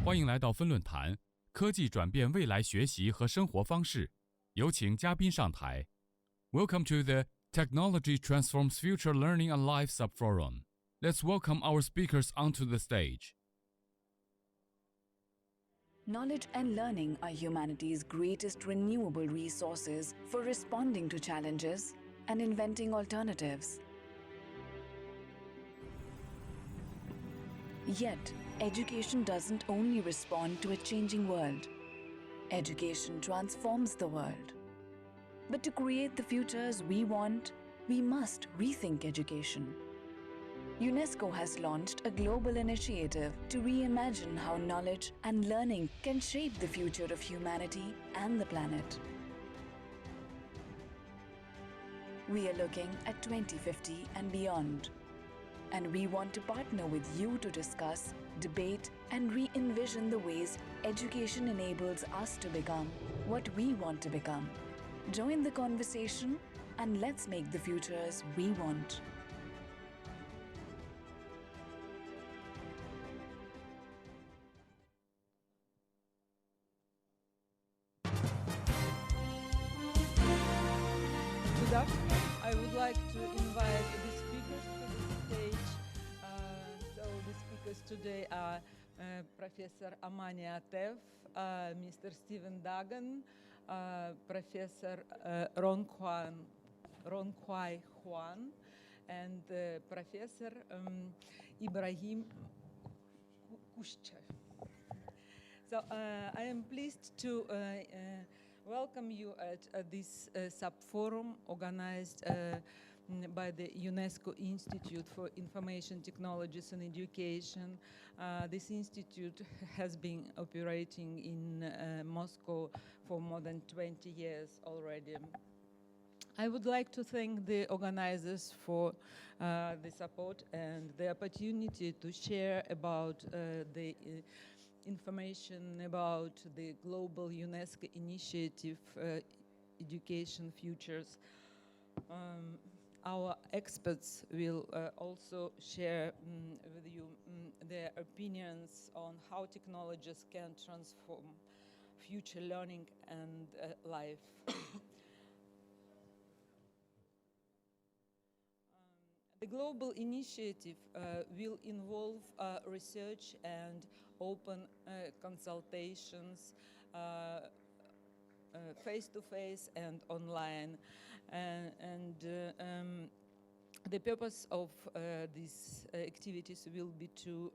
欢迎来到分论坛，科技转变未来学习和生活方式。有请嘉宾上台。Welcome to the Technology Transforms Future Learning and Life Subforum. Let's welcome our speakers onto the stage. Knowledge and learning are humanity's greatest renewable resources for responding to challenges and inventing alternatives. Yet, education doesn't only respond to a changing world. Education transforms the world. But to create the futures we want, we must rethink education. UNESCO has launched a global initiative to reimagine how knowledge and learning can shape the future of humanity and the planet. We are looking at 2050 and beyond. And we want to partner with you to discuss, debate, and re-envision the ways education enables us to become what we want to become. Join the conversation and let's make the futures we want. Good afternoon. I would like to invite the speakers to the stage. So the speakers today are Professor Amany Atef, Mr. Stephen Duggan, Professor Ronghuai HUANG, and Professor Ibrahim Kushchu. So I am pleased to welcome you at this sub-forum organized by the UNESCO Institute for Information Technologies and Education. This institute has been operating in Moscow for more than 20 years already. I would like to thank the organizers for the support and the opportunity to share about the information about the global UNESCO initiative, Education Futures. Our experts will also share with you their opinions on how technologies can transform future learning and life. The global initiative will involve research and open consultations, face-to-face and online. The purpose of these activities will be to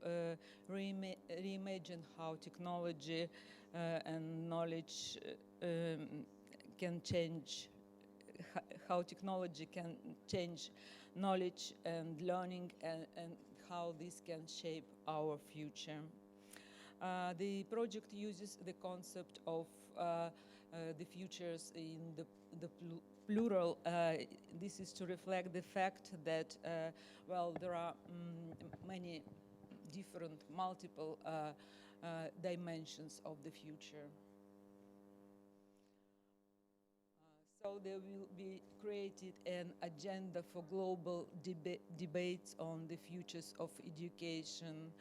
reimagine how technology and knowledge can change, how technology can change knowledge and learning, and how this can shape our future. The project uses the concept of the futures in the plural. This is to reflect the fact that, well, there are many different, multiple dimensions of the future. So there will be created an agenda for global debates on the futures of education.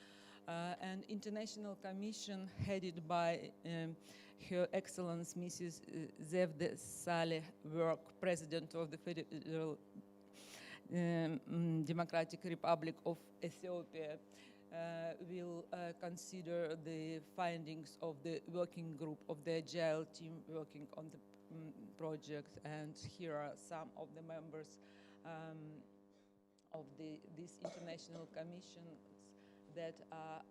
An international commission headed by Her Excellency Mrs. Zewde Saleh Work, President of the Federal Democratic Republic of Ethiopia, will consider the findings of the working group of the Agile team working on the project, and here are some of the members of this international commission that are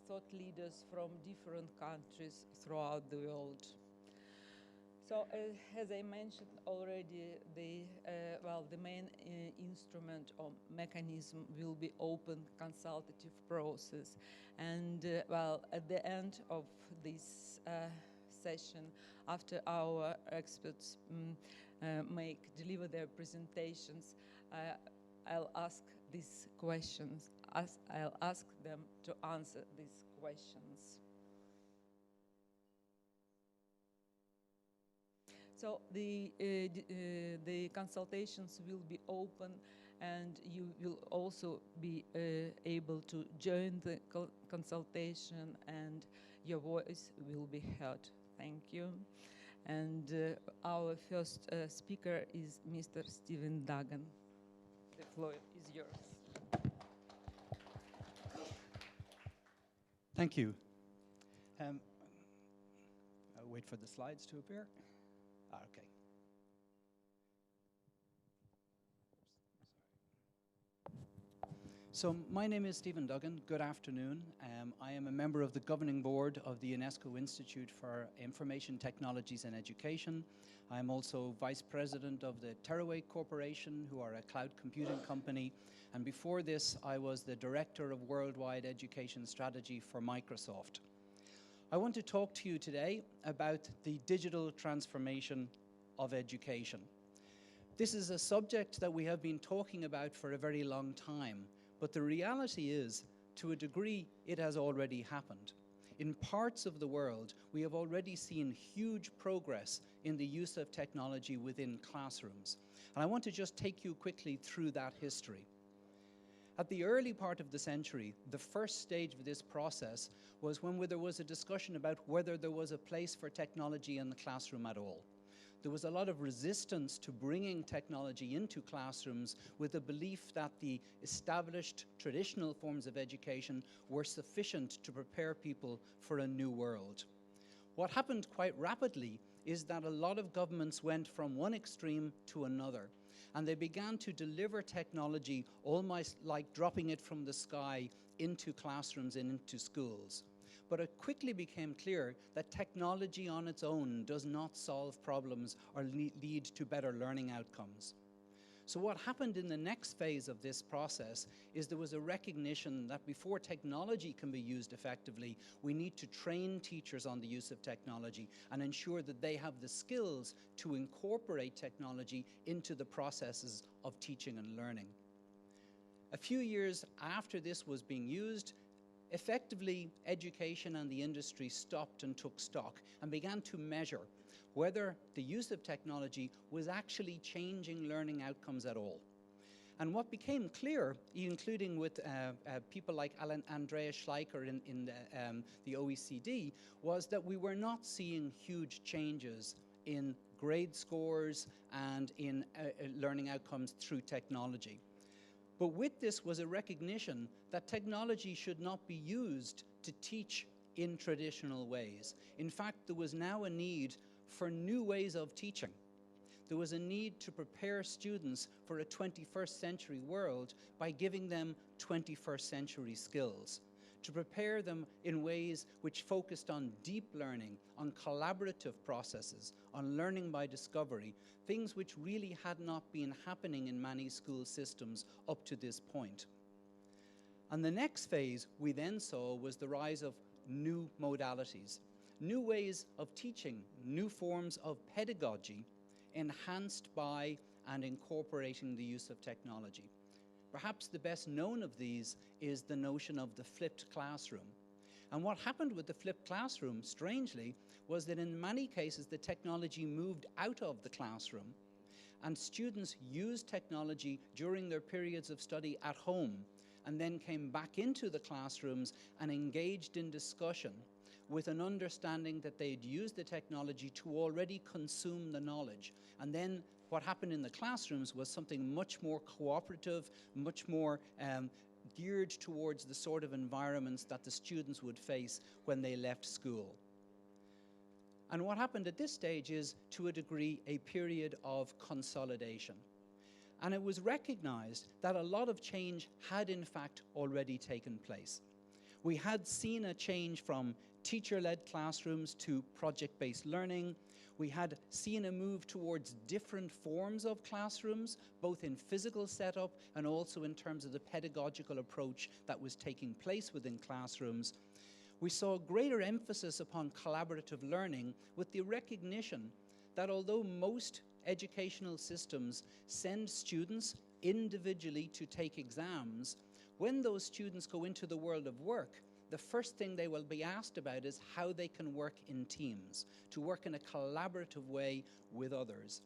thought leaders from different countries throughout the world. So, as I mentioned already, the main instrument or mechanism will be open consultative process, and at the end of this session, after our experts deliver their presentations, I'll ask these questions. I'll ask them to answer these questions. So the consultations will be open, and you will also be able to join the consultation, and your voice will be heard. Thank you. And our first speaker is Mr. Stephen Duggan. The floor is yours. Thank you. I'll wait for the slides to appear. Okay. So my name is Stephen Duggan. Good afternoon. I am a member of the governing board of the UNESCO Institute for Information Technologies and Education. I'm also vice president of the Tearaway Corporation, who are a cloud computing company. And before this, I was the director of worldwide education strategy for Microsoft. I want to talk to you today about the digital transformation of education. This is a subject that we have been talking about for a very long time. But the reality is, to a degree, it has already happened. In parts of the world, we have already seen huge progress in the use of technology within classrooms. And I want to just take you quickly through that history. At the early part of the century, the first stage of this process was when there was a discussion about whether there was a place for technology in the classroom at all. There was a lot of resistance to bringing technology into classrooms with the belief that the established traditional forms of education were sufficient to prepare people for a new world. What happened quite rapidly is that a lot of governments went from one extreme to another, and they began to deliver technology almost like dropping it from the sky into classrooms and into schools. But it quickly became clear that technology on its own does not solve problems or lead to better learning outcomes. So what happened in the next phase of this process is there was a recognition that before technology can be used effectively, we need to train teachers on the use of technology and ensure that they have the skills to incorporate technology into the processes of teaching and learning. A few years after this was being used, effectively, education and the industry stopped and took stock and began to measure whether the use of technology was actually changing learning outcomes at all. And what became clear, including with people like Andreas Schleicher in the OECD, was that we were not seeing huge changes in grade scores and in learning outcomes through technology. But with this was a recognition that technology should not be used to teach in traditional ways. In fact, there was now a need for new ways of teaching. There was a need to prepare students for a 21st century world by giving them 21st century skills, to prepare them in ways which focused on deep learning, on collaborative processes, on learning by discovery, things which really had not been happening in many school systems up to this point. And the next phase we then saw was the rise of new modalities, new ways of teaching, new forms of pedagogy enhanced by and incorporating the use of technology. Perhaps the best known of these is the notion of the flipped classroom. And what happened with the flipped classroom, strangely, was that in many cases the technology moved out of the classroom and students used technology during their periods of study at home and then came back into the classrooms and engaged in discussion with an understanding that they'd used the technology to already consume the knowledge. And then what happened in the classrooms was something much more cooperative, much more geared towards the sort of environments that the students would face when they left school. And what happened at this stage is, to a degree, a period of consolidation. And it was recognized that a lot of change had in fact already taken place. We had seen a change from teacher-led classrooms to project-based learning. We had seen a move towards different forms of classrooms, both in physical setup and also in terms of the pedagogical approach that was taking place within classrooms. We saw greater emphasis upon collaborative learning with the recognition that although most educational systems send students individually to take exams, when those students go into the world of work, the first thing they will be asked about is how they can work in teams, to work in a collaborative way with others.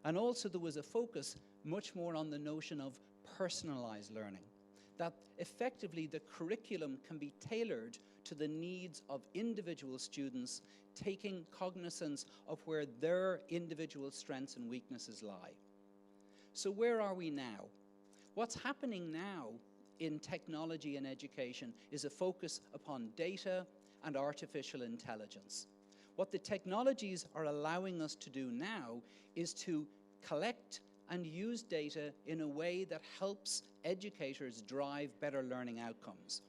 And also there was a focus much more on the notion of personalized learning, that effectively the curriculum can be tailored to the needs of individual students, taking cognizance of where their individual strengths and weaknesses lie. So where are we now? What's happening now in technology and education is a focus upon data and artificial intelligence. What the technologies are allowing us to do now is to collect and use data in a way that helps educators drive better learning outcomes.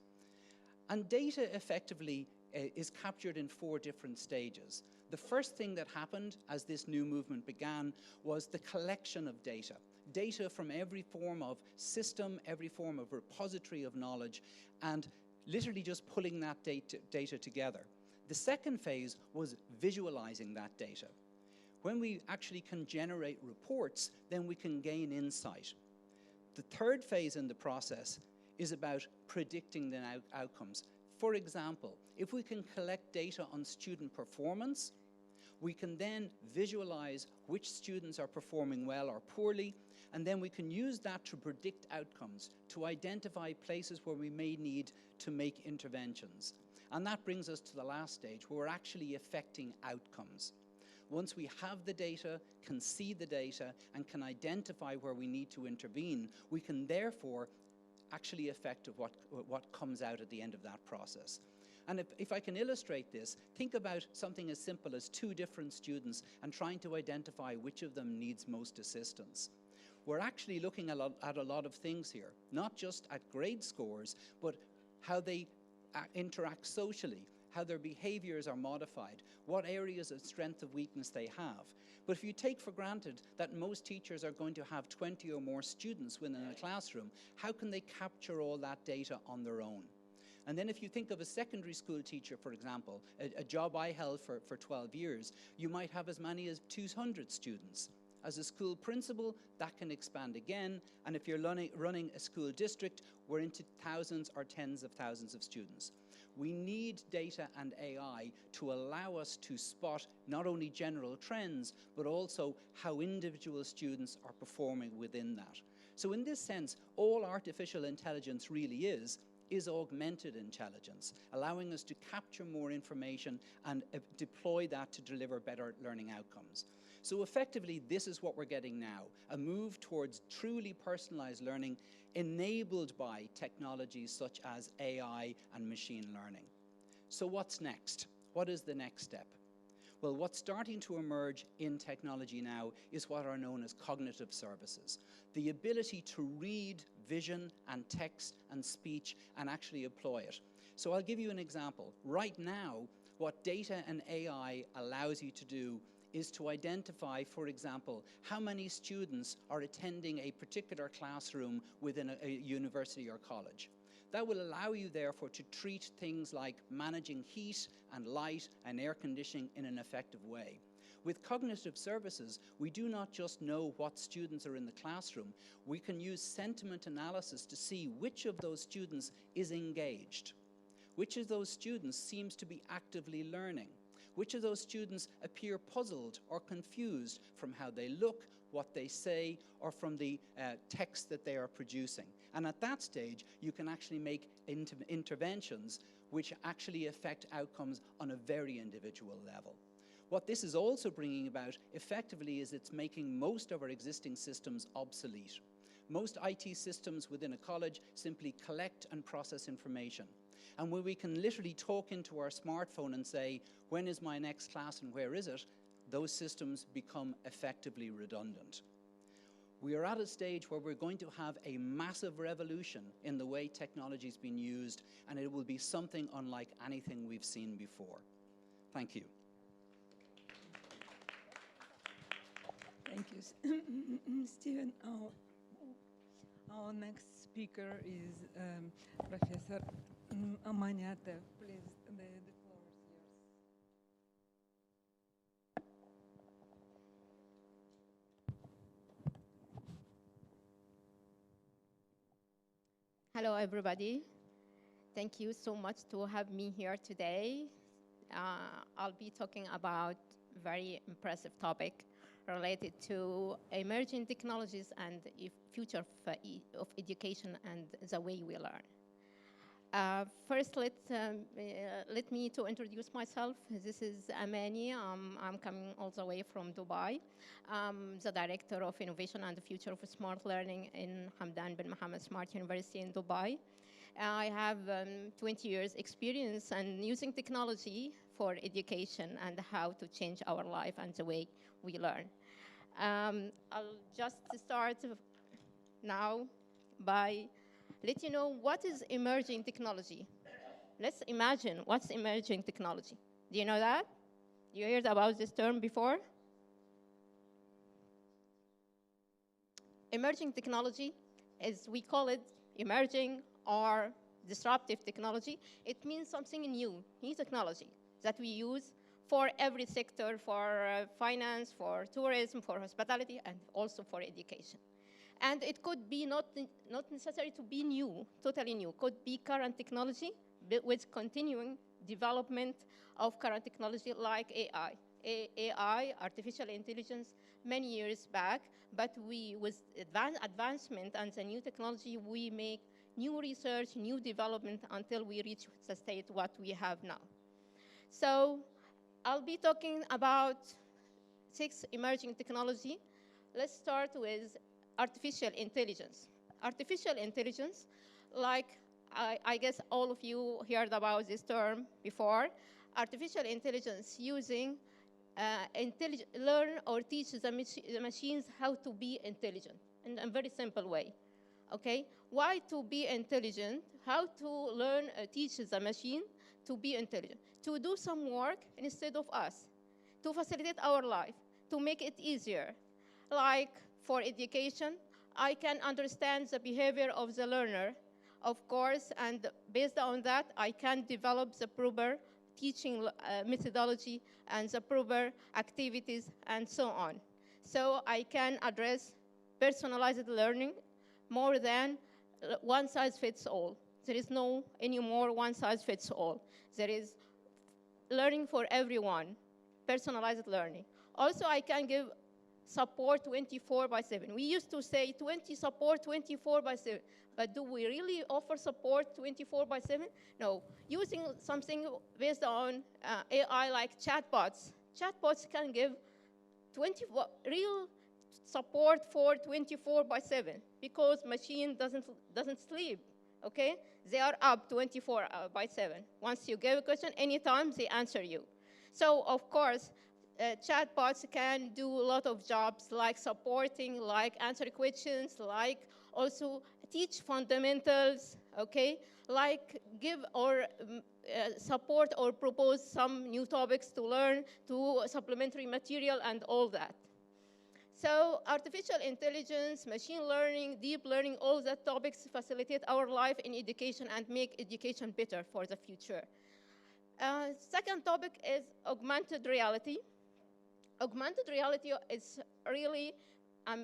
And data effectively is captured in 4 different stages. The first thing that happened as this new movement began was the collection of data. Data from every form of system, every form of repository of knowledge, and literally just pulling that data together. The second phase was visualizing that data. When we actually can generate reports, then we can gain insight. The third phase in the process is about predicting the outcomes. For example, if we can collect data on student performance, we can then visualize which students are performing well or poorly, and then we can use that to predict outcomes, to identify places where we may need to make interventions. And that brings us to the last stage, where we're actually affecting outcomes. Once we have the data, can see the data, and can identify where we need to intervene, we can therefore actually affect what comes out at the end of that process. And if I can illustrate this, think about something as simple as 2 different students and trying to identify which of them needs most assistance. We're actually looking at a lot of things here, not just at grade scores, but how they interact socially, how their behaviors are modified, what areas of strength or weakness they have. But if you take for granted that most teachers are going to have 20 or more students within a classroom, how can they capture all that data on their own? And then if you think of a secondary school teacher, for example, a job I held for 12 years, you might have as many as 200 students. As a school principal, that can expand again, and if you're running a school district, we're into thousands or tens of thousands of students. We need data and AI to allow us to spot not only general trends, but also how individual students are performing within that. So in this sense, all artificial intelligence really is augmented intelligence, allowing us to capture more information and deploy that to deliver better learning outcomes. So effectively, this is what we're getting now, a move towards truly personalized learning enabled by technologies such as AI and machine learning. So what's next? What is the next step? Well, what's starting to emerge in technology now is what are known as cognitive services. The ability to read vision and text and speech and actually employ it. So I'll give you an example. Right now, what data and AI allows you to do is to identify, for example, how many students are attending a particular classroom within a university or college. That will allow you, therefore, to treat things like managing heat and light and air conditioning in an effective way. With cognitive services, we do not just know what students are in the classroom, we can use sentiment analysis to see which of those students is engaged, which of those students seems to be actively learning, which of those students appear puzzled or confused from how they look, what they say, or from the text that they are producing. And at that stage, you can actually make interventions which actually affect outcomes on a very individual level. What this is also bringing about effectively is it's making most of our existing systems obsolete. Most IT systems within a college simply collect and process information. And when we can literally talk into our smartphone and say, when is my next class and where is it, those systems become effectively redundant. We are at a stage where we're going to have a massive revolution in the way technology is being used, and it will be something unlike anything we've seen before. Thank you. Thank you, Stephen. Our next speaker is Professor Amany. Please, the floor is yours. Hello, everybody. Thank you so much to have me here today. I'll be talking about a very impressive topic related to emerging technologies and the future of education and the way we learn. First, let me to introduce myself. This is Amany. I'm coming all the way from Dubai. I'm the Director of Innovation and the Future of Smart Learning in Hamdan bin Mohamed Smart University in Dubai. I have 20 years experience in using technology for education and how to change our life and the way we learn. I'll just start now by let you know what is emerging technology. Let's imagine what's emerging technology. Do you know that? You heard about this term before? Emerging technology is, we call it emerging or disruptive technology. It means something new technology that we use for every sector, for finance, for tourism, for hospitality, and also for education. And it could be not necessary to be new, totally new. Could be current technology with continuing development of current technology like AI. AI, artificial intelligence, many years back, but with advancement and the new technology, we make new research, new development until we reach the state what we have now. So I'll be talking about 6 emerging technology. Let's start with artificial intelligence. Artificial intelligence, like I guess all of you heard about this term before. Artificial intelligence using learn or teach the machines how to be intelligent in a very simple way. Okay, why to be intelligent? How to learn, teach the machine to be intelligent, to do some work instead of us, to facilitate our life, to make it easier. Like for education, I can understand the behavior of the learner, of course, and based on that, I can develop the proper teaching methodology and the proper activities and so on. So I can address personalized learning more than one size fits all. There is no anymore one size fits all. There is learning for everyone, personalized learning. Also, I can give support 24/7. We used to say support 24/7, but do we really offer support 24/7? No, using something based on AI like chatbots. Chatbots can give real support for 24/7 because machine doesn't sleep, okay? They are up 24/7. Once you give a question, anytime they answer you. So of course, chatbots can do a lot of jobs like supporting, like answer questions, like also teach fundamentals, okay? Like give or support or propose some new topics to learn, to supplementary material and all that. So artificial intelligence, machine learning, deep learning, all that topics facilitate our life in education and make education better for the future. Second topic is augmented reality. Augmented reality is really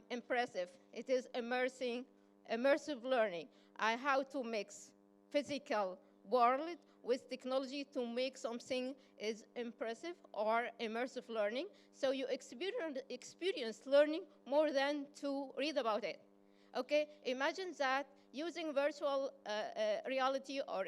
impressive. It is immersive learning. How to mix physical world with technology to make something is impressive or immersive learning. So you experience learning more than to read about it. Okay, imagine that using virtual reality or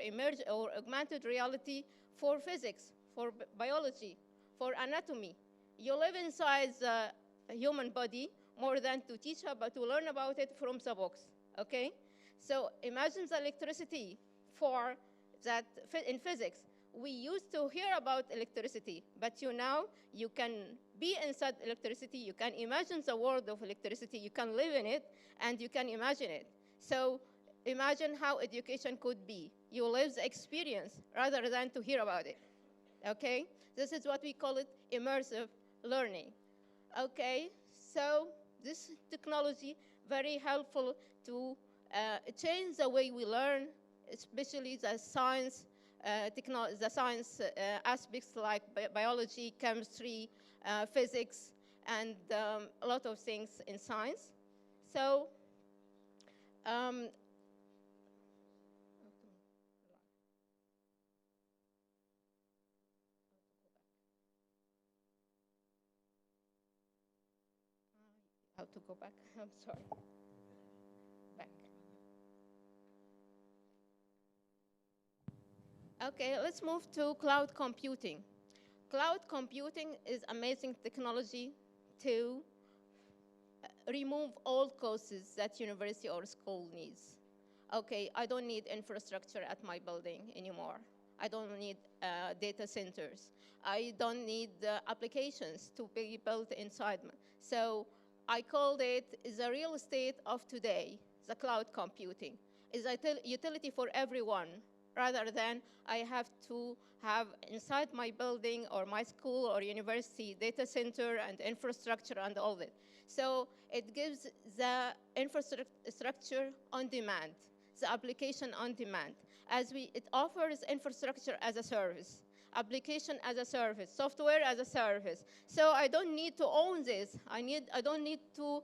augmented reality for physics, for biology, for anatomy. You live inside the human body more than to teach but to learn about it from the books, okay? So imagine the electricity for that in physics. We used to hear about electricity, but now you can be inside electricity, you can imagine the world of electricity, you can live in it, and you can imagine it. So imagine how education could be. You live the experience rather than to hear about it, okay? This is what we call it immersive learning. Okay, so this technology very helpful to change the way we learn, especially the science aspects like biology, chemistry, physics, and a lot of things in science. So How to go back? I'm sorry. Back. Okay, let's move to cloud computing. Cloud computing is amazing technology to remove all costs that university or school needs. Okay, I don't need infrastructure at my building anymore. I don't need data centers. I don't need applications to be built inside. So I called it the real estate of today, the cloud computing. Is a utility for everyone, rather than I have to have inside my building or my school or university data center and infrastructure and all that. So it gives the infrastructure on demand, the application on demand. It offers infrastructure as a service, application as a service, software as a service. So I don't need to own this. I don't need to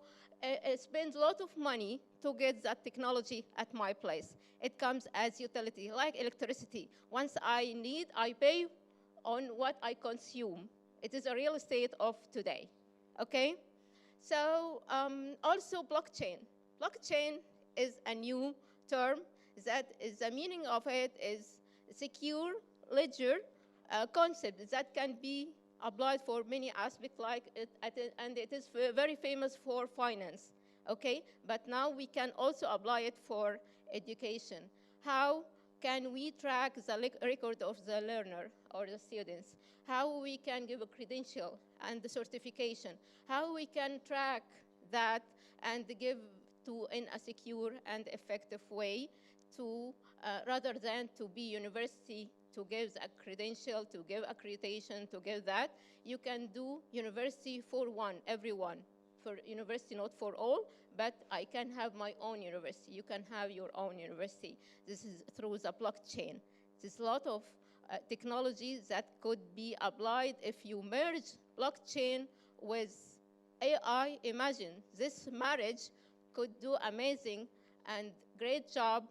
spend a lot of money to get that technology at my place. It comes as utility, like electricity. Once I need, I pay on what I consume. It is a real estate of today, okay? So also blockchain. Blockchain is a new term that is the meaning of it is secure ledger concept that can be applied for many aspects and it is very famous for finance, okay? But now we can also apply it for education. How can we track the record of the learner or the students? How we can give a credential and the certification? How we can track that and give in a secure and effective way to, rather than to be university to give a credential, to give accreditation, to give that. You can do university for everyone. For university, not for all, but I can have my own university. You can have your own university. This is through the blockchain. There's a lot of technologies that could be applied if you merge blockchain with AI. Imagine this marriage could do amazing and great job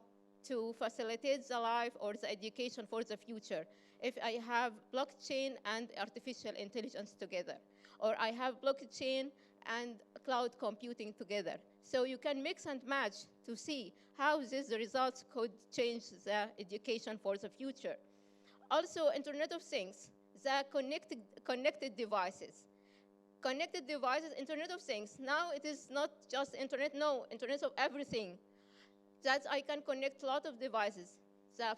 to facilitate the life or the education for the future. If I have blockchain and artificial intelligence together, or I have blockchain and cloud computing together. So you can mix and match to see how these results could change the education for the future. Also, Internet of Things, the connected devices. Connected devices, Internet of Things. Now it is not just internet, no, Internet of everything. That I can connect a lot of devices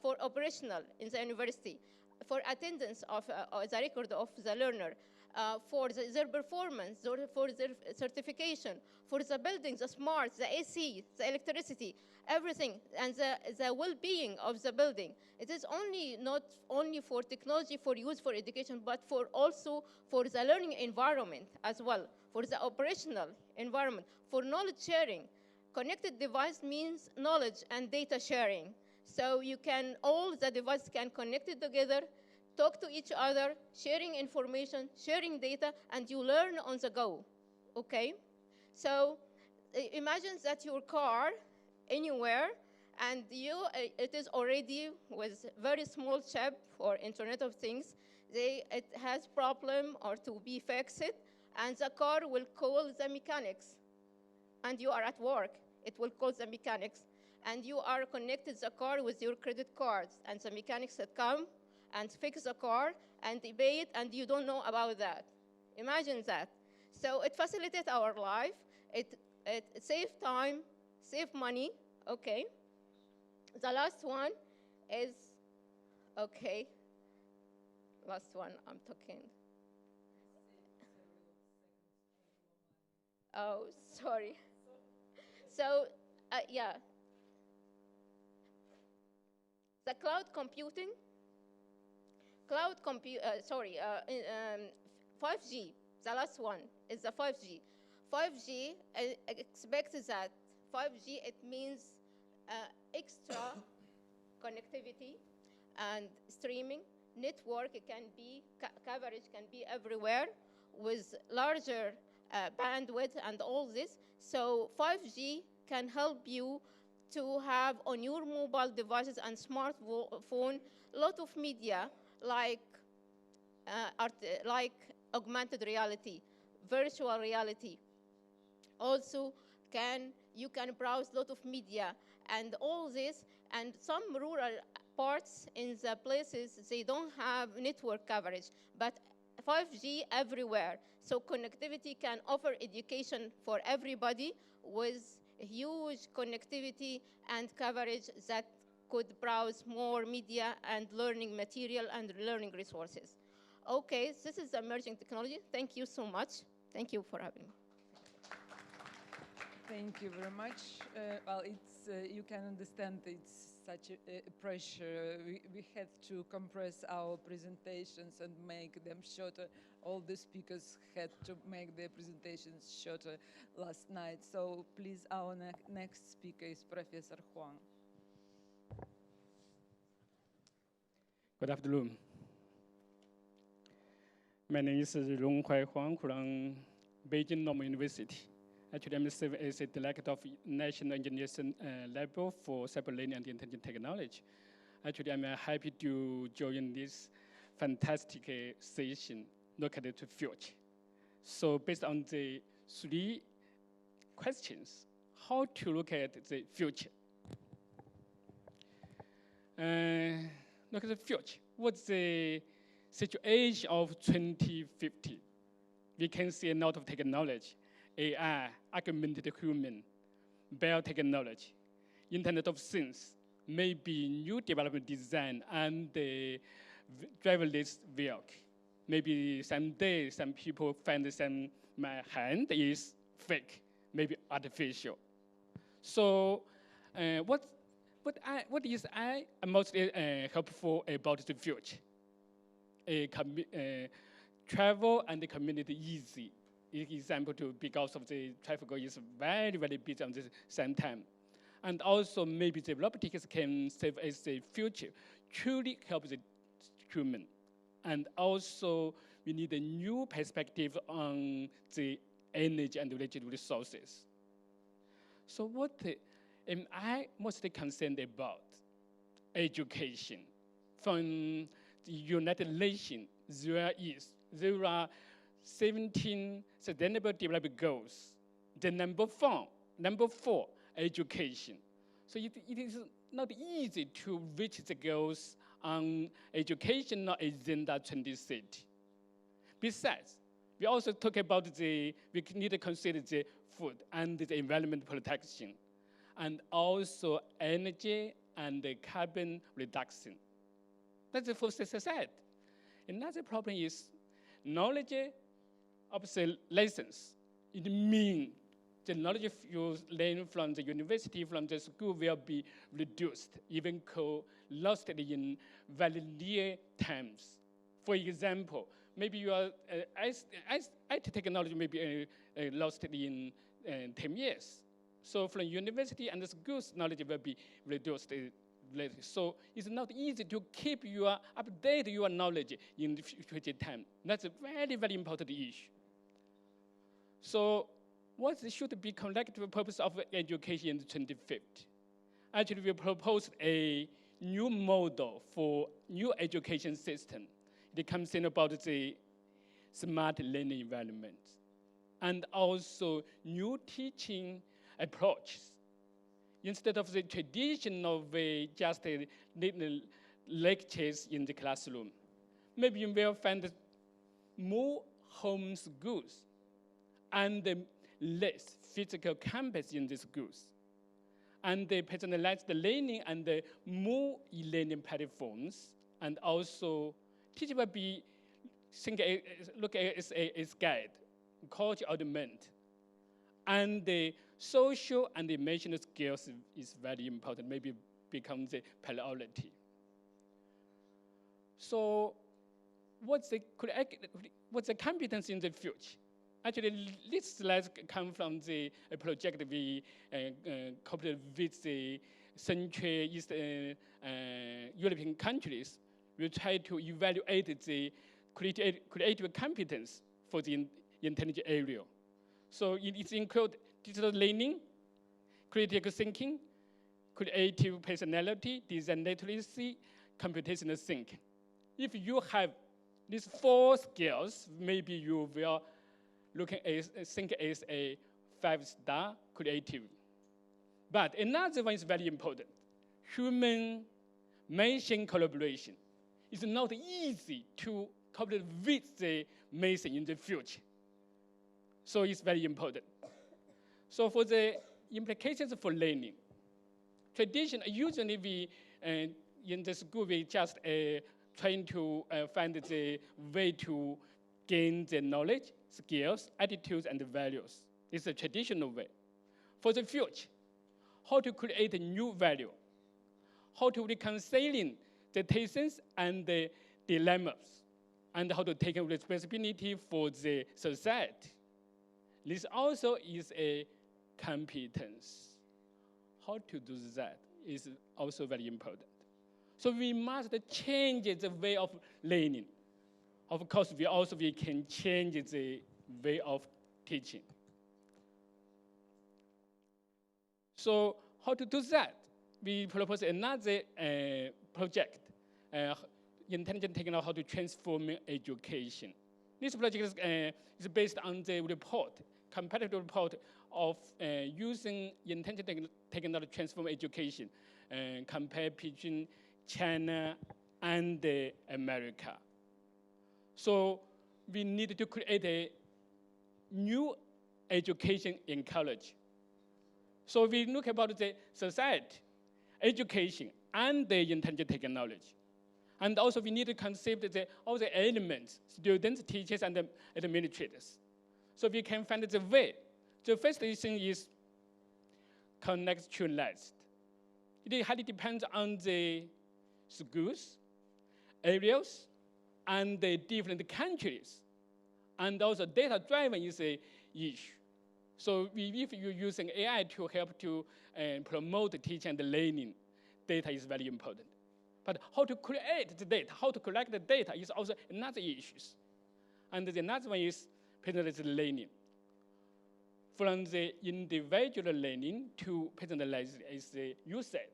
for operational in the university, for attendance of the record of the learner, for their performance, for their certification, for the building, the smart, the AC, the electricity, everything, and the well-being of the building. It is not only for technology, for use for education, but also for the learning environment as well, for the operational environment, for knowledge sharing. Connected device means knowledge and data sharing. So all the devices can connect it together, talk to each other, sharing information, sharing data, and you learn on the go, okay? So imagine that your car anywhere, and it is already with very small chip or Internet of Things. It has problem or to be fixed, and the car will call the mechanics. And you are at work, it will call the mechanics. And you are connected the car with your credit cards, and the mechanics that come and fix the car and they pay it, and you don't know about that. Imagine that. So it facilitates our life. It saves time, saves money, okay? The last one is, okay, last one I'm talking. Oh, sorry. So, yeah. The cloud computing, 5G, the last one is the 5G. 5G expects that 5G, it means extra connectivity and streaming. Network coverage can be everywhere with larger bandwidth and all this. So 5G can help you to have on your mobile devices and smartphone a lot of media like augmented reality, virtual reality, Also, you can browse a lot of media and all this, and some rural parts in the places, they don't have network coverage, but 5G everywhere. So connectivity can offer education for everybody with huge connectivity and coverage that could browse more media and learning material and learning resources. Okay, this is emerging technology. Thank you so much. Thank you for having me. Thank you very much. Well, it's you can understand it's such a pressure. We had to compress our presentations and make them shorter. All the speakers had to make their presentations shorter last night. So please, our next speaker is Professor HUANG. Good afternoon. My name is Ronghuai from Beijing Normal University. Actually, I'm serving as a director of National Engineers Lab for Cyberlearning and Intelligent Technology. Actually, I'm happy to join this fantastic session, look at the future. So based on the 3 questions, how to look at the future? Look at the future. What's the situation of 2050? We can see a lot of technology. AI, augmented human, biotechnology, Internet of Things, maybe new development design and the driverless vehicle. Maybe someday some people find my hand is fake, maybe artificial. So what is most helpful about the future? Travel and the community easy. Example, because of the traffic is very, very busy at the same time. And also maybe the robotics can serve as the future, truly help the human. And also we need a new perspective on the energy and related resources. So what am I mostly concerned about? Education. From the United Nations, there are 17 Sustainable Development Goals. The number four, education. So it is not easy to reach the goals on educational agenda 2030. Besides, we also talk about we need to consider the food and the environment protection, and also energy and the carbon reduction. That's the first side. Another problem is knowledge of the lessons. It means the knowledge you learn from the university, from the school will be reduced, even lost in very near times. For example, maybe you are IT technology may be lost in 10 years. So from university and the schools, knowledge will be reduced later. So it's not easy to update your knowledge in the future time. That's a very, very important issue. So what should be collective purpose of education in 2050? Actually, we proposed a new model for new education system. It comes in about the smart learning environment and also new teaching approaches. Instead of the traditional way, just lectures in the classroom, maybe you will find more home schools and less physical campus in the schools. And they personalize the learning and the more e-learning platforms. And also, teacher will be look at it as a guide, culture augment. And the social and emotional skills is very important, maybe becomes a priority. So what's the competence in the future? Actually, this slide comes from the project we cooperated with the Central East European countries. We try to evaluate the creative competence for the intelligence area. So it includes digital learning, critical thinking, creative personality, design literacy, computational thinking. If you have these 4 skills, maybe you will think as a 5-star creative. But another one is very important. Human-machine collaboration. It's not easy to collaborate with the machine in the future. So it's very important. So for the implications for learning, usually we, in the school, we just trying to find the way to gain the knowledge, skills, attitudes, and values. It's a traditional way. For the future, how to create a new value, how to reconcile the tensions and the dilemmas, and how to take responsibility for the society. This also is a competence. How to do that is also very important. So we must change the way of learning. Of course, we can change the way of teaching. So how to do that? We propose another project, intelligent technology, how to transform education. This project is based on the report, comparative report of using intelligent technology to transform education, compared between China and America. So we need to create a new education in college. So we look about the society, education, and the intelligent technology. And also we need to consider all the elements, students, teachers, and the administrators. So we can find the way. The first thing is contextualized. It highly depends on the schools, areas, and the different countries. And also data-driven is an issue. So if you're using AI to help to promote the teaching and the learning, data is very important. But how to create the data, how to collect the data is also another issue. And another one is personalized learning. From the individual learning to personalized, as you said,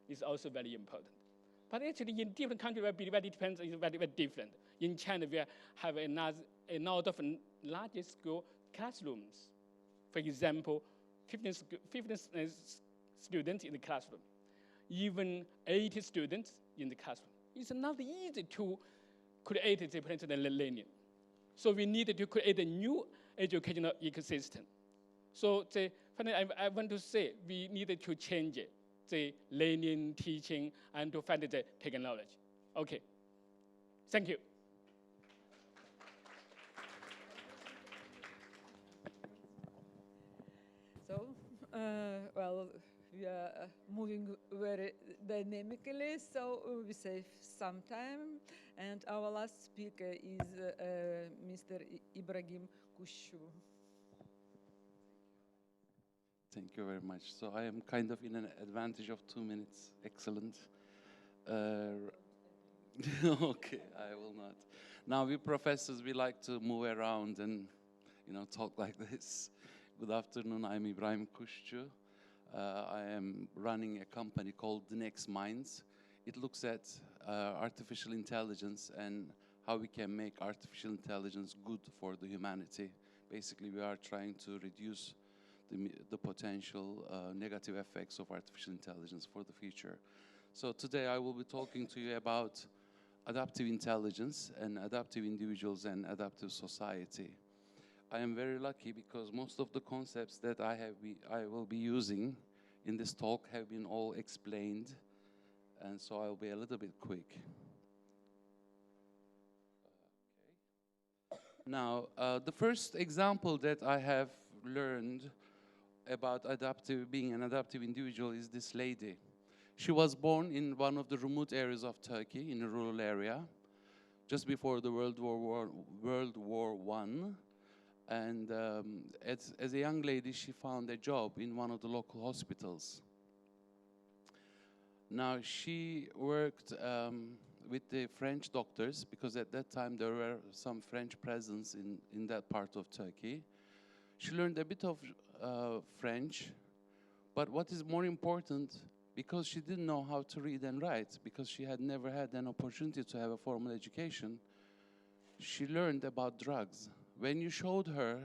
is also very important. But actually, in different countries, it depends, it's very, very different. In China, we have a lot of large school classrooms. For example, 15 students in the classroom, even 80 students in the classroom. It's not easy to create the personalized learning. So we needed to create a new educational ecosystem. So finally, I want to say we needed to change it, the learning, teaching, and to find the technology. Okay, thank you. So, well, we are moving very dynamically, so we save some time. And our last speaker is Mr. Ibrahim Kushchu. Thank you very much. So I am kind of in an advantage of 2 minutes. Excellent. Okay, I will not. Now, we professors, we like to move around and, talk like this. Good afternoon. I'm Ibrahim Kushchu. I am running a company called TheNextMinds. It looks at artificial intelligence and how we can make artificial intelligence good for the humanity. Basically, we are trying to reduce the potential negative effects of artificial intelligence for the future. So today I will be talking to you about adaptive intelligence and adaptive individuals and adaptive society. I am very lucky because most of the concepts that I will be using in this talk have been all explained, and so I'll be a little bit quick. Now, the first example that I have learned about being an adaptive individual is this lady. She was born in one of the remote areas of Turkey, in a rural area, just before the World War I. And as a young lady, she found a job in one of the local hospitals. Now, she worked with the French doctors, because at that time there were some French presence in that part of Turkey. She learned a bit of French, but what is more important, because she didn't know how to read and write, because she had never had an opportunity to have a formal education, she learned about drugs. When you showed her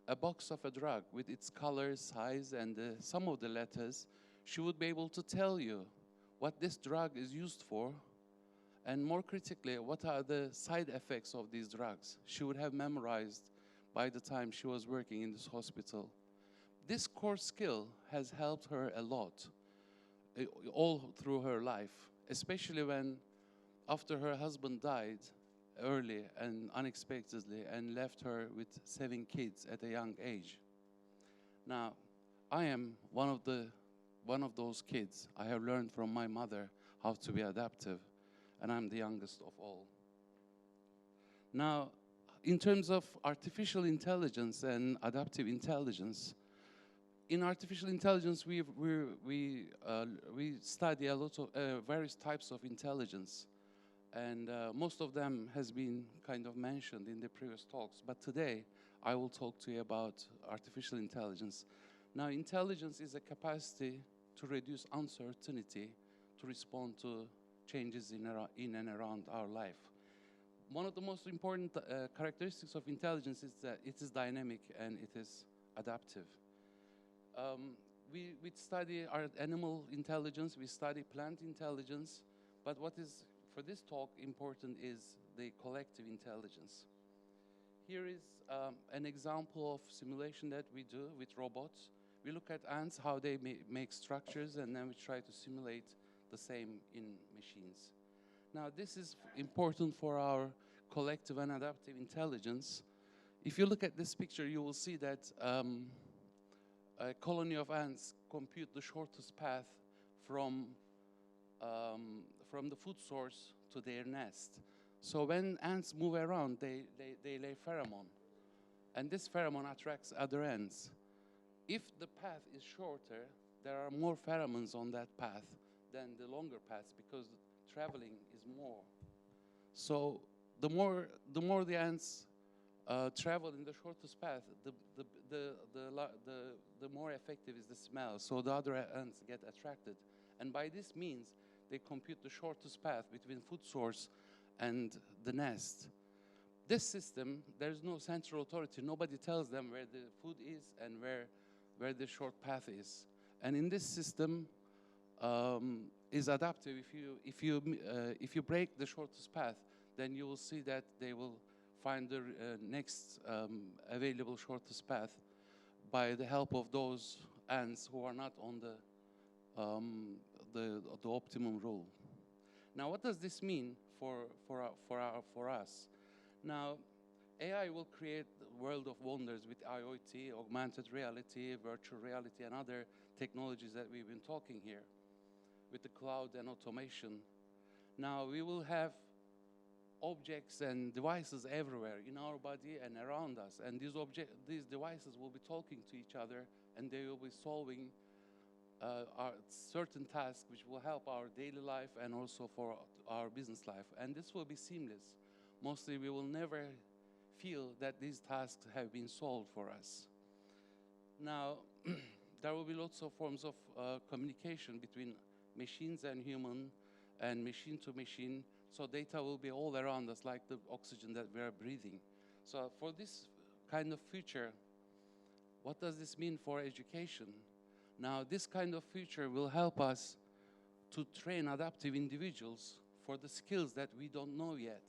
a box of a drug with its color, size, and some of the letters, she would be able to tell you what this drug is used for, and more critically, what are the side effects of these drugs. She would have memorized by the time she was working in this hospital. This core skill has helped her a lot, all through her life, especially when, after her husband died early and unexpectedly and left her with 7 kids at a young age. Now, I am one of those kids. I have learned from my mother how to be adaptive, and I'm the youngest of all. Now, in terms of artificial intelligence and adaptive intelligence, in artificial intelligence, we study a lot of various types of intelligence, and most of them has been kind of mentioned in the previous talks. But today, I will talk to you about artificial intelligence. Now, intelligence is a capacity to reduce uncertainty, to respond to changes in and around our life. One of the most important characteristics of intelligence is that it is dynamic and it is adaptive. We study our animal intelligence, we study plant intelligence, but what is, for this talk, important is the collective intelligence. Here is an example of simulation that we do with robots. We look at ants, how they make structures, and then we try to simulate the same in machines. Now, this is important for our collective and adaptive intelligence. If you look at this picture, you will see that a colony of ants compute the shortest path from the food source to their nest. So when ants move around, they lay pheromone, and this pheromone attracts other ants. If the path is shorter, there are more pheromones on that path than the longer paths, because traveling is more. So the more the ants travel in the shortest path, the more effective is the smell. So the other ants get attracted, and by this means, they compute the shortest path between food source and the nest. This system, there's no central authority. Nobody tells them where the food is and where the short path is. And in this system is adaptive. If you break the shortest path, then you will see that they will find the next available shortest path by the help of those ants who are not on the optimum rule. Now, what does this mean for us? Now, AI will create a world of wonders with IoT, augmented reality, virtual reality, and other technologies that we've been talking here, with the cloud and automation. Now, we will have objects and devices everywhere in our body and around us, and these devices will be talking to each other, and they will be solving certain tasks which will help our daily life and also for our business life. And this will be seamless. Mostly we will never feel that these tasks have been solved for us. Now, there will be lots of forms of communication between machines and human, and machine to machine. So data will be all around us, like the oxygen that we are breathing. So for this kind of future, what does this mean for education? Now, this kind of future will help us to train adaptive individuals for the skills that we don't know yet.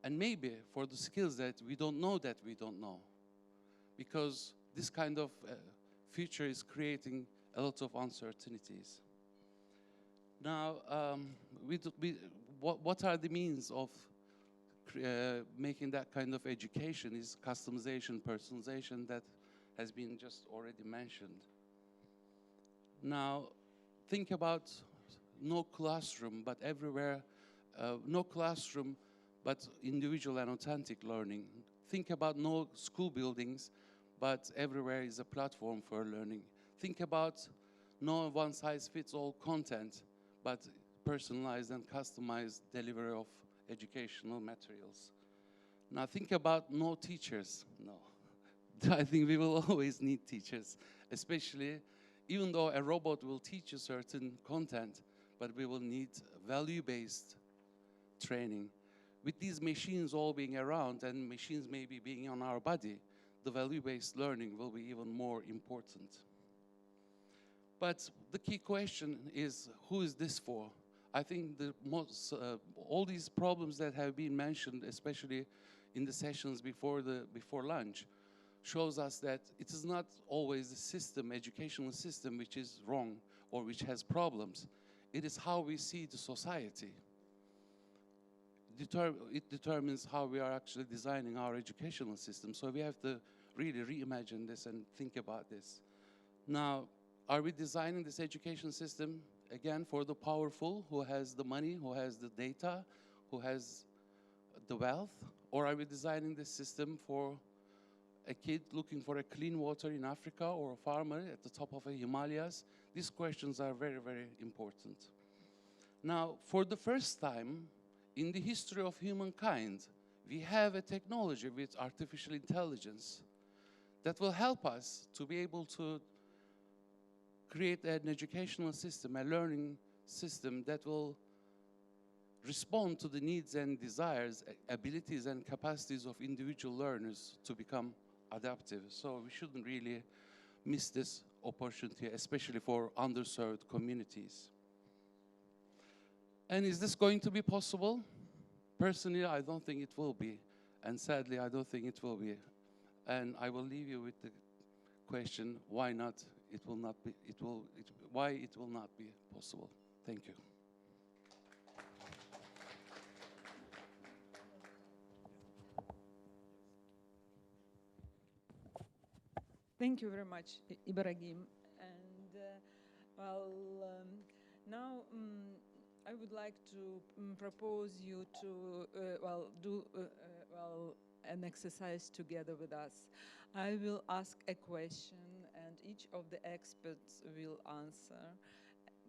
And maybe for the skills that we don't know that we don't know. Because this kind of future is creating a lot of uncertainties. Now, what are the means of making that kind of education? Is customization, personalization, that has been just already mentioned. Now, think about no classroom, but everywhere, no classroom, but individual and authentic learning. Think about no school buildings, but everywhere is a platform for learning. Think about no one-size-fits-all content, but personalized and customized delivery of educational materials. Now think about no teachers. No, I think we will always need teachers, especially even though a robot will teach you certain content, but we will need value-based training. With these machines all being around and machines maybe being on our body, the value-based learning will be even more important. But the key question is, who is this for? I think all these problems that have been mentioned, especially in the sessions before lunch, shows us that it is not always the system, educational system, which is wrong or which has problems. It is how we see the society. It determines how we are actually designing our educational system. So we have to really reimagine this and think about this. Now, are we designing this education system, again, for the powerful, who has the money, who has the data, who has the wealth? Or are we designing this system for a kid looking for a clean water in Africa, or a farmer at the top of the Himalayas? These questions are very, very important. Now, for the first time in the history of humankind, we have a technology with artificial intelligence that will help us to be able to create an educational system, a learning system that will respond to the needs and desires, abilities and capacities of individual learners to become adaptive. So we shouldn't really miss this opportunity, especially for underserved communities. And is this going to be possible? Personally, I don't think it will be. And sadly, I don't think it will be. And I will leave you with the question, why not? It will not be, why it will not be possible. Thank you. Thank you very much, Ibrahim. And now I would like to propose you to do an exercise together with us. I will ask a question and each of the experts will answer.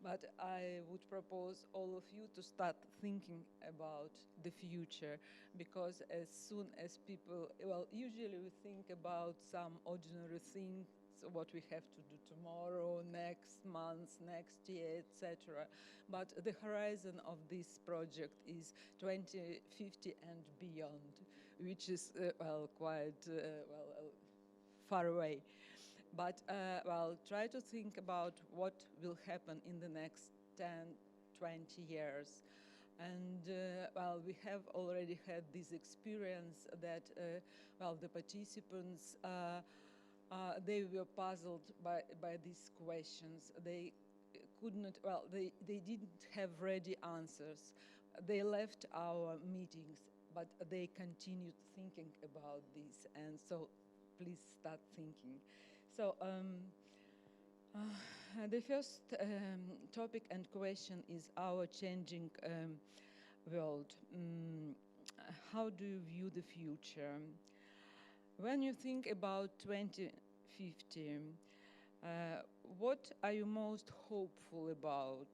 But I would propose all of you to start thinking about the future, because as soon as people, usually we think about some ordinary things, what we have to do tomorrow, next month, next year, etc. But the horizon of this project is 2050 and beyond, which is quite far away. But try to think about what will happen in the next 10, 20 years. And we have already had this experience that the participants, they were puzzled by these questions. They could not, they didn't have ready answers. They left our meetings, but they continued thinking about this. And so please start thinking. So the first topic and question is our changing world. How do you view the future? When you think about 2050, what are you most hopeful about?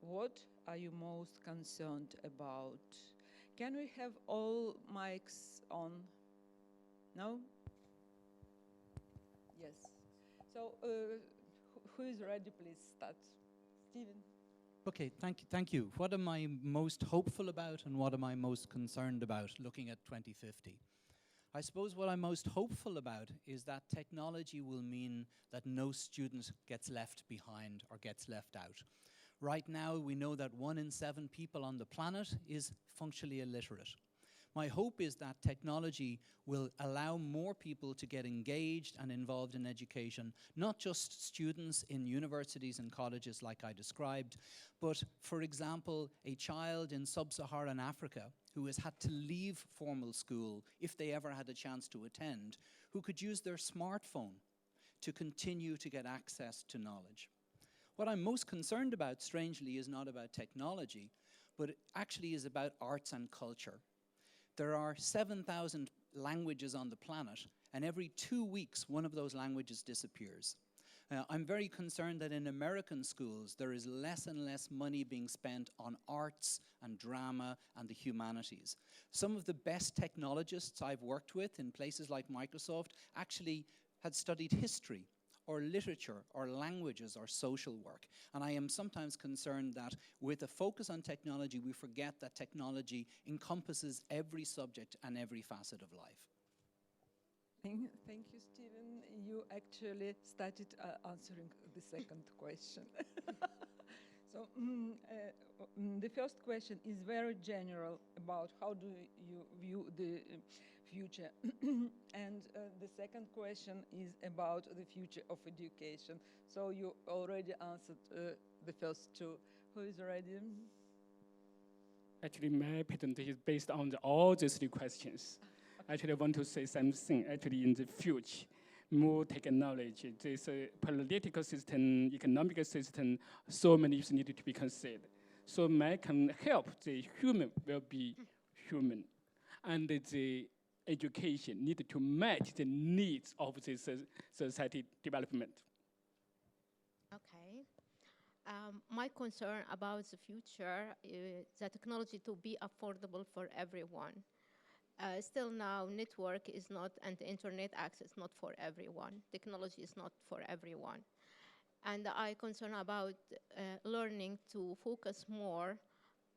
What are you most concerned about? Can we have all mics on? No? Yes. So, who is ready? Please start. Stephen. Okay, thank you. What am I most hopeful about and what am I most concerned about looking at 2050? I suppose what I'm most hopeful about is that technology will mean that no student gets left behind or gets left out. Right now, we know that 1 in 7 people on the planet is functionally illiterate. My hope is that technology will allow more people to get engaged and involved in education, not just students in universities and colleges like I described, but, for example, a child in sub-Saharan Africa who has had to leave formal school, if they ever had a chance to attend, who could use their smartphone to continue to get access to knowledge. What I'm most concerned about, strangely, is not about technology, but it actually is about arts and culture. There are 7,000 languages on the planet, and every 2 weeks, one of those languages disappears. I'm very concerned that in American schools, there is less and less money being spent on arts and drama and the humanities. Some of the best technologists I've worked with in places like Microsoft actually had studied history or literature or languages or social work. And I am sometimes concerned that with a focus on technology, we forget that technology encompasses every subject and every facet of life. Thank you, Stephen. You actually started answering the second question. So the first question is very general about how do you view the future. And the second question is about the future of education. So you already answered the first two. Who is ready? Actually, my presentation is based on all these three questions. Actually, I want to say something actually in the future. More technology, this political system, economic system, so many issues need to be considered. So I can help the human will be human. And the education need to match the needs of this society development. Okay. My concern about the future is the technology to be affordable for everyone. Still now, network is not, and the internet access not for everyone. Technology is not for everyone. And I concern about learning to focus more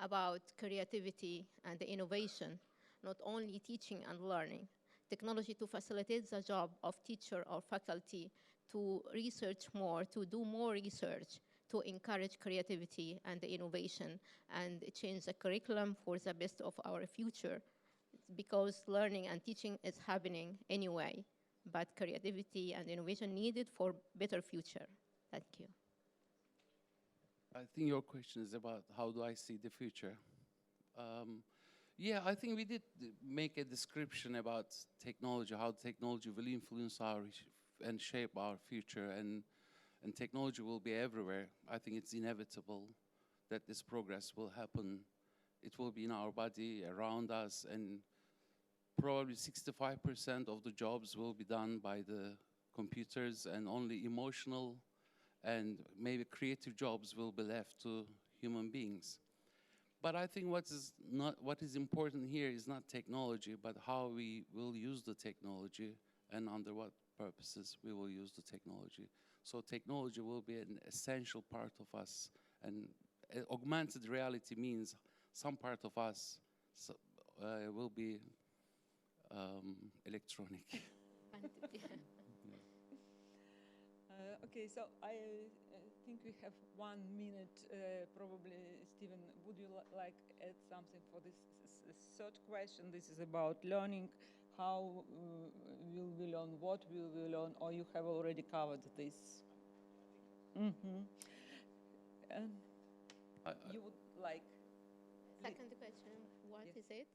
about creativity and innovation, not only teaching and learning. Technology to facilitate the job of teacher or faculty to research more, to do more research, to encourage creativity and innovation and change the curriculum for the best of our future. Because learning and teaching is happening anyway, but creativity and innovation needed for better future. Thank you. I think your question is about how do I see the future. Yeah, I think we did make a description about technology, how technology will influence and shape our future, and technology will be everywhere. I think it's inevitable that this progress will happen. It will be in our body, around us, and probably 65% of the jobs will be done by the computers, and only emotional and maybe creative jobs will be left to human beings. But I think what is important here is not technology, but how we will use the technology and under what purposes we will use the technology. So technology will be an essential part of us, and augmented reality means some part of us will be electronic. Okay, so I think we have 1 minute. Probably, Stephen, would you like add something for this third question? This is about learning. How will we learn? What will we learn? Or you have already covered this? Mm-hmm. And you would like? Second question, what is it?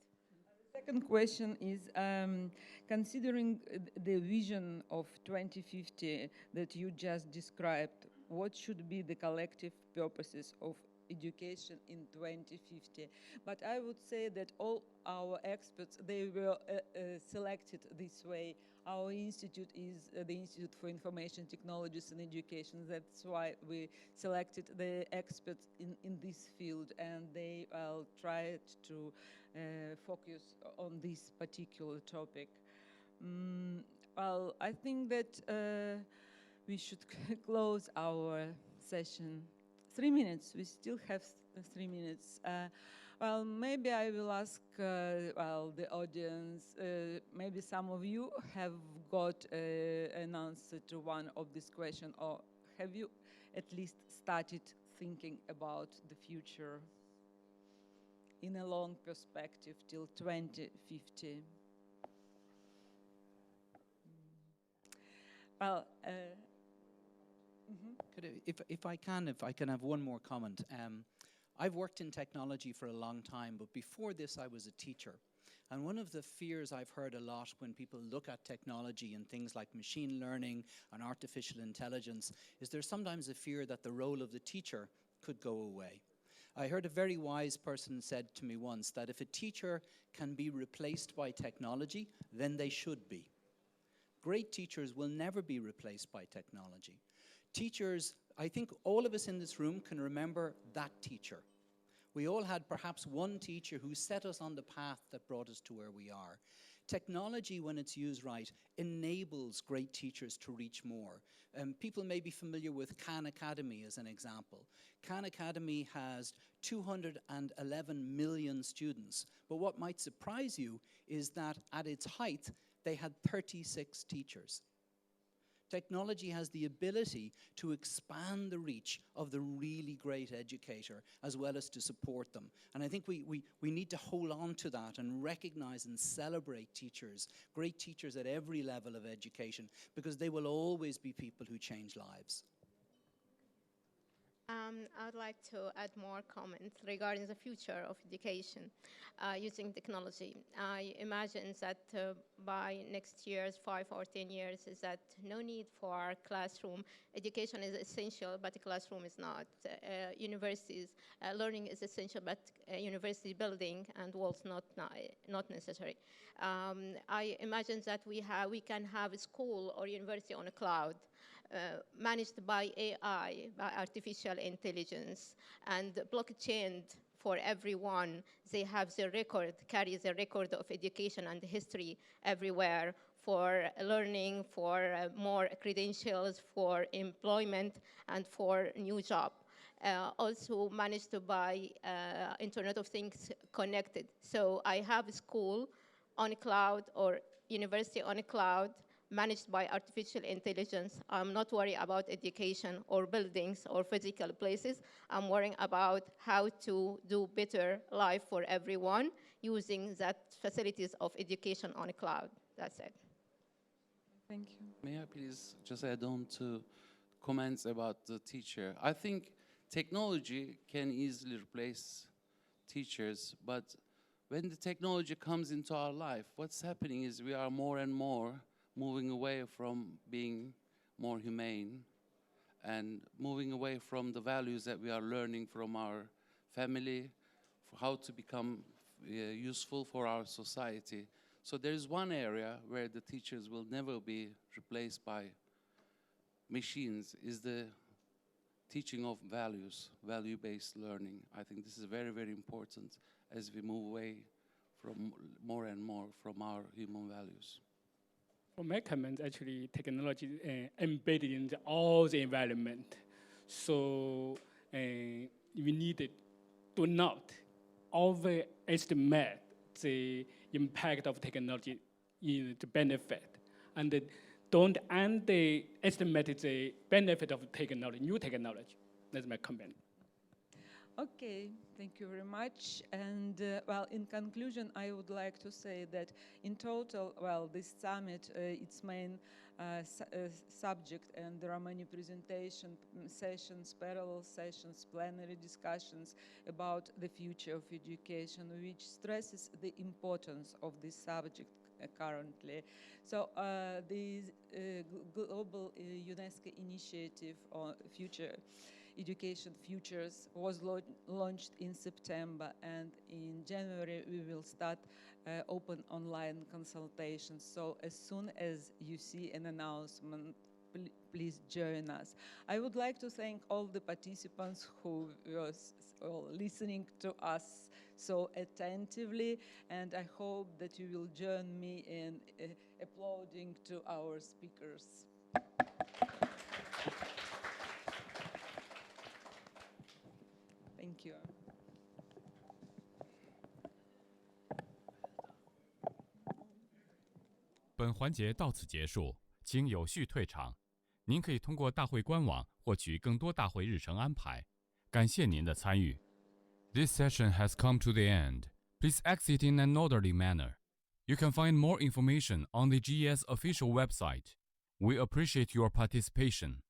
Second question is, considering the vision of 2050 that you just described, what should be the collective purposes of education in 2050? But I would say that all our experts, they were selected this way. Our institute is the Institute for Information Technologies and Education. That's why we selected the experts in this field, and they tried to focus on this particular topic. Well, I think that we should close our session. 3 minutes, we still have 3 minutes. Well, maybe I will ask, the audience, maybe some of you have got an answer to one of these questions, or have you at least started thinking about the future in a long perspective till 2050? Well, If I can have one more comment. I've worked in technology for a long time, but before this I was a teacher. And one of the fears I've heard a lot when people look at technology and things like machine learning and artificial intelligence is there's sometimes a fear that the role of the teacher could go away. I heard a very wise person said to me once that if a teacher can be replaced by technology, then they should be. Great teachers will never be replaced by technology. Teachers, I think all of us in this room can remember that teacher. We all had perhaps one teacher who set us on the path that brought us to where we are. Technology, when it's used right, enables great teachers to reach more. People may be familiar with Khan Academy as an example. Khan Academy has 211 million students. But what might surprise you is that at its height, they had 36 teachers. Technology has the ability to expand the reach of the really great educator as well as to support them. And I think we need to hold on to that and recognize and celebrate teachers, great teachers at every level of education, because they will always be people who change lives. I'd like to add more comments regarding the future of education using technology. I imagine that by next year's 5 or 10 years is that no need for classroom. Education is essential, but the classroom is not. Universities, learning is essential, but university building and walls not necessary. I imagine that we can have a school or university on a cloud. Managed by AI, by artificial intelligence, and blockchain for everyone. They have the record, carry the record of education and history everywhere for learning, for more credentials, for employment, and for new job. Also managed to buy Internet of Things connected. So I have a school on a cloud or university on a cloud, managed by artificial intelligence. I'm not worried about education or buildings or physical places. I'm worrying about how to do better life for everyone using that facilities of education on a cloud. That's it. Thank you. May I please just add on to comments about the teacher? I think technology can easily replace teachers, but when the technology comes into our life, what's happening is we are more and more moving away from being more humane and moving away from the values that we are learning from our family, for how to become useful for our society. So there is one area where the teachers will never be replaced by machines, is the teaching of values, value-based learning. I think this is very, very important as we move away from more and more from our human values. For my comment, actually, technology embedded in all the environment. So we need to not overestimate the impact of technology in the benefit, and don't underestimate the benefit of technology, new technology. That's my comment. Okay, thank you very much. And well, in conclusion, I would like to say that in total, well, this summit, its main subject, and there are many presentation sessions, parallel sessions, plenary discussions about the future of education, which stresses the importance of this subject currently. So the global UNESCO initiative on future Education Futures was launched in September, and in January we will start open online consultations. So as soon as you see an announcement, please join us. I would like to thank all the participants who were listening to us so attentively, and I hope that you will join me in applauding to our speakers. Thank you.本环节到此结束，请有序退场。您可以通过大会官网获取更多大会日程安排。感谢您的参与。This session has come to the end. Please exit in an orderly manner. You can find more information on the GES official website. We appreciate your participation.